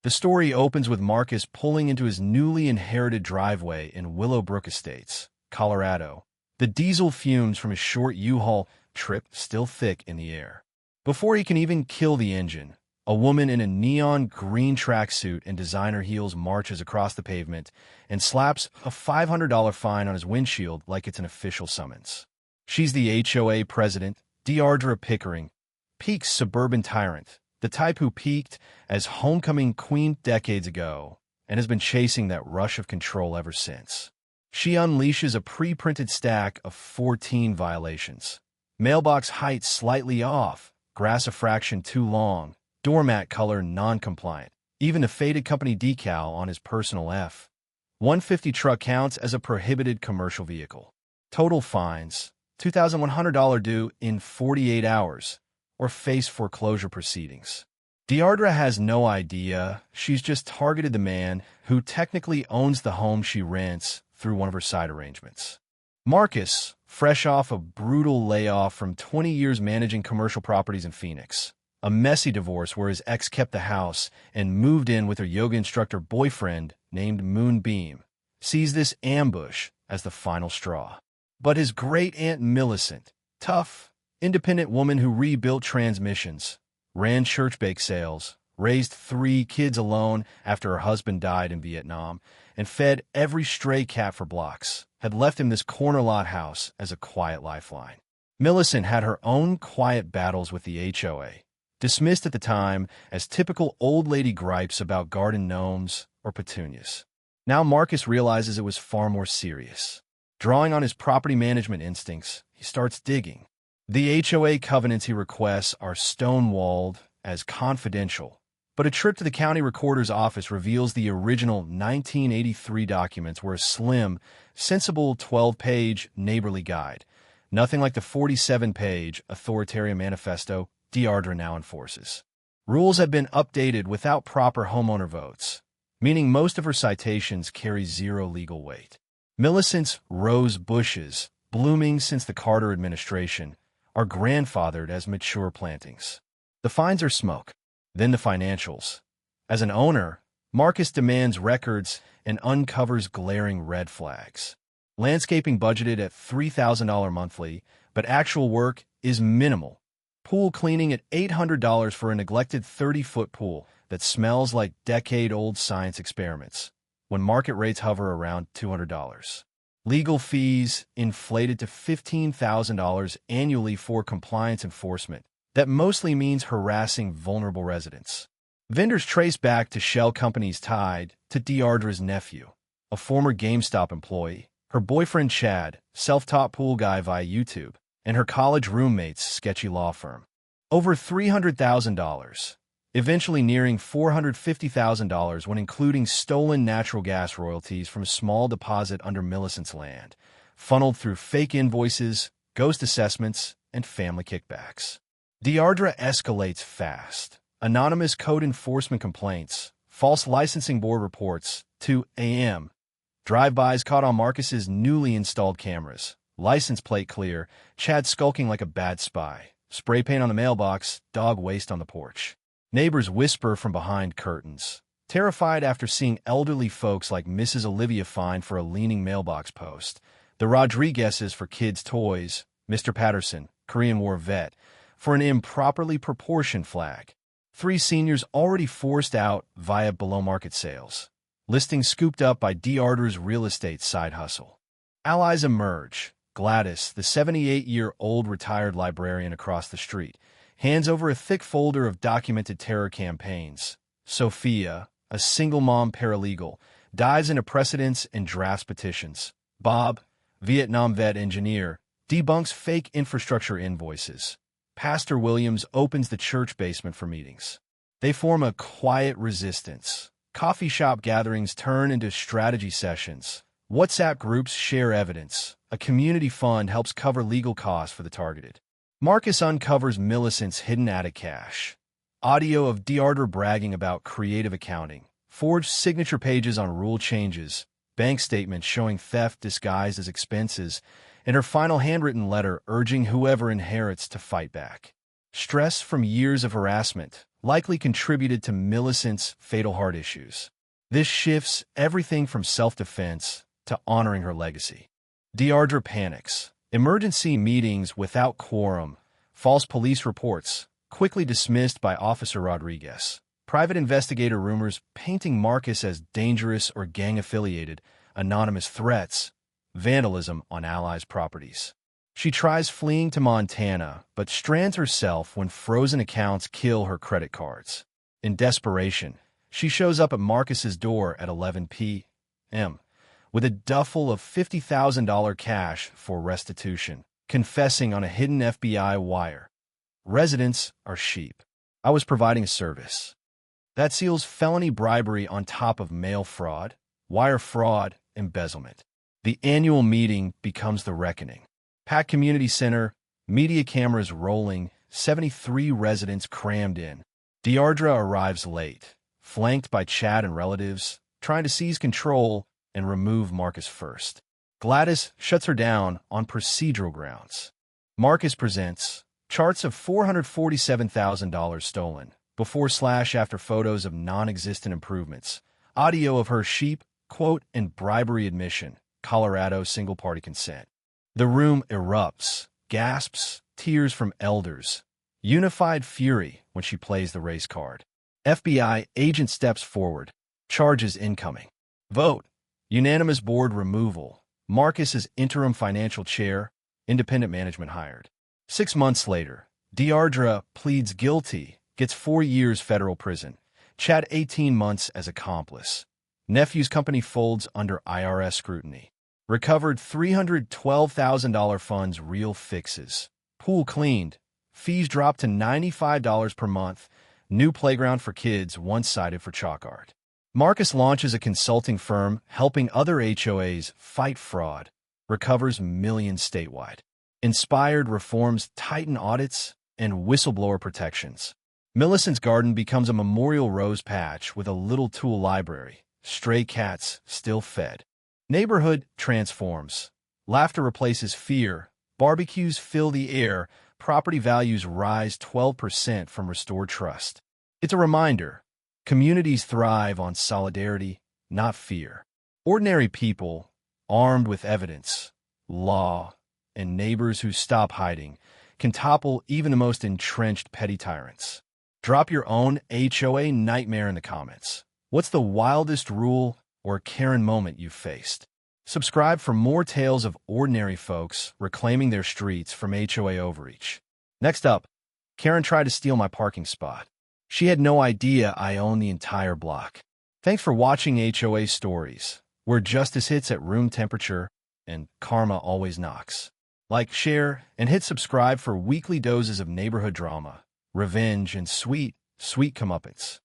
The story opens with Marcus pulling into his newly inherited driveway in Willowbrook Estates, Colorado, the diesel fumes from his short U-Haul trip still thick in the air. Before he can even kill the engine, a woman in a neon green tracksuit and designer heels marches across the pavement and slaps a $500 fine on his windshield like it's an official summons. She's the HOA president, Deardra Pickering, Peak's suburban tyrant, the type who peaked as homecoming queen decades ago and has been chasing that rush of control ever since. She unleashes a pre-printed stack of 14 violations. Mailbox height slightly off, grass a fraction too long, doormat color non-compliant, even a faded company decal on his personal F-150 truck counts as a prohibited commercial vehicle. Total fines, $2,100 due in 48 hours, or face foreclosure proceedings. Deardra has no idea. She's just targeted the man who technically owns the home she rents through one of her side arrangements. Marcus, fresh off a brutal layoff from 20 years managing commercial properties in Phoenix, a messy divorce where his ex kept the house and moved in with her yoga instructor boyfriend named Moonbeam, sees this ambush as the final straw. But his great-aunt Millicent, tough, independent woman who rebuilt transmissions, ran church bake sales, raised 3 kids alone after her husband died in Vietnam, and fed every stray cat for blocks, had left him this corner lot house as a quiet lifeline. Millicent had her own quiet battles with the HOA, dismissed at the time as typical old lady gripes about garden gnomes or petunias. Now Marcus realizes it was far more serious. Drawing on his property management instincts, he starts digging. The HOA covenants he requests are stonewalled as confidential, but a trip to the county recorder's office reveals the original 1983 documents were a slim, sensible 12-page neighborly guide, nothing like the 47-page authoritarian manifesto Deardra now enforces. Rules have been updated without proper homeowner votes, meaning most of her citations carry zero legal weight. Millicent's rose bushes, blooming since the Carter administration, are grandfathered as mature plantings. The fines are smoke. Then the financials. As an owner, Marcus demands records and uncovers glaring red flags. Landscaping budgeted at $3,000 monthly, but actual work is minimal. Pool cleaning at $800 for a neglected 30-foot pool that smells like decade-old science experiments, when market rates hover around $200. Legal fees inflated to $15,000 annually for compliance enforcement. That mostly means harassing vulnerable residents. Vendors trace back to shell companies tied to Deardra's nephew, a former GameStop employee, her boyfriend Chad, self-taught pool guy via YouTube, and her college roommate's sketchy law firm. Over $300,000, eventually nearing $450,000 when including stolen natural gas royalties from a small deposit under Millicent's land, funneled through fake invoices, ghost assessments, and family kickbacks. Deardra escalates fast. Anonymous code enforcement complaints, false licensing board reports, 2 a.m. Drive-bys caught on Marcus's newly installed cameras. License plate clear, Chad skulking like a bad spy. Spray paint on the mailbox, dog waste on the porch. Neighbors whisper from behind curtains, terrified after seeing elderly folks like Mrs. Olivia fined for a leaning mailbox post. The Rodriguezes for kids' toys, Mr. Patterson, Korean War vet, for an improperly proportioned flag. 3 seniors already forced out via below-market sales. Listings scooped up by Deardra's real estate side hustle. Allies emerge. Gladys, the 78-year-old retired librarian across the street, hands over a thick folder of documented terror campaigns. Sophia, a single-mom paralegal, dives into precedents and drafts petitions. Bob, Vietnam vet engineer, debunks fake infrastructure invoices. Pastor Williams opens the church basement for meetings. They form a quiet resistance. Coffee shop gatherings turn into strategy sessions. WhatsApp groups share evidence. A community fund helps cover legal costs for the targeted. Marcus uncovers Millicent's hidden attic cache. Audio of Deardra bragging about creative accounting. Forged signature pages on rule changes. Bank statements showing theft disguised as expenses. And her final handwritten letter urging whoever inherits to fight back. Stress from years of harassment likely contributed to Millicent's fatal heart issues. This shifts everything from self-defense to honoring her legacy. Deardra panics. Emergency meetings without quorum, false police reports, quickly dismissed by Officer Rodriguez. Private investigator rumors painting Marcus as dangerous or gang-affiliated, anonymous threats, vandalism on allies' properties. She tries fleeing to Montana, but strands herself when frozen accounts kill her credit cards. In desperation, she shows up at Marcus's door at 11 p.m. with a duffel of $50,000 cash for restitution, confessing on a hidden FBI wire. Residents are sheep. I was providing a service. That seals felony bribery on top of mail fraud, wire fraud, embezzlement. The annual meeting becomes the reckoning. Packed community center, media cameras rolling, 73 residents crammed in. Deardra arrives late, flanked by Chad and relatives, trying to seize control and remove Marcus first. Gladys shuts her down on procedural grounds. Marcus presents charts of $447,000 stolen, before/after photos of non-existent improvements, audio of her sheep, quote, and bribery admission, Colorado single-party consent. The room erupts, gasps, tears from elders. Unified fury when she plays the race card. FBI agent steps forward. Charges incoming. Vote. Unanimous board removal. Marcus is interim financial chair. Independent management hired. 6 months later, Deardra pleads guilty, gets 4 years federal prison. Chad 18 months as accomplice. Nephew's company folds under IRS scrutiny. Recovered $312,000 funds, real fixes. Pool cleaned. Fees dropped to $95 per month. New playground for kids, one-sided for chalk art. Marcus launches a consulting firm helping other HOAs fight fraud. Recovers millions statewide. Inspired reforms tighten audits and whistleblower protections. Millicent's garden becomes a memorial rose patch with a little tool library. Stray cats still fed. Neighborhood transforms. Laughter replaces fear. Barbecues fill the air. Property values rise 12% from restored trust. It's a reminder. Communities thrive on solidarity, not fear. Ordinary people, armed with evidence, law, and neighbors who stop hiding, can topple even the most entrenched petty tyrants. Drop your own HOA nightmare in the comments. What's the wildest rule or Karen moment you've faced? Subscribe for more tales of ordinary folks reclaiming their streets from HOA overreach. Next up, Karen tried to steal my parking spot. She had no idea I own the entire block. Thanks for watching HOA Stories, where justice hits at room temperature and karma always knocks. Like, share, and hit subscribe for weekly doses of neighborhood drama, revenge, and sweet, sweet comeuppance.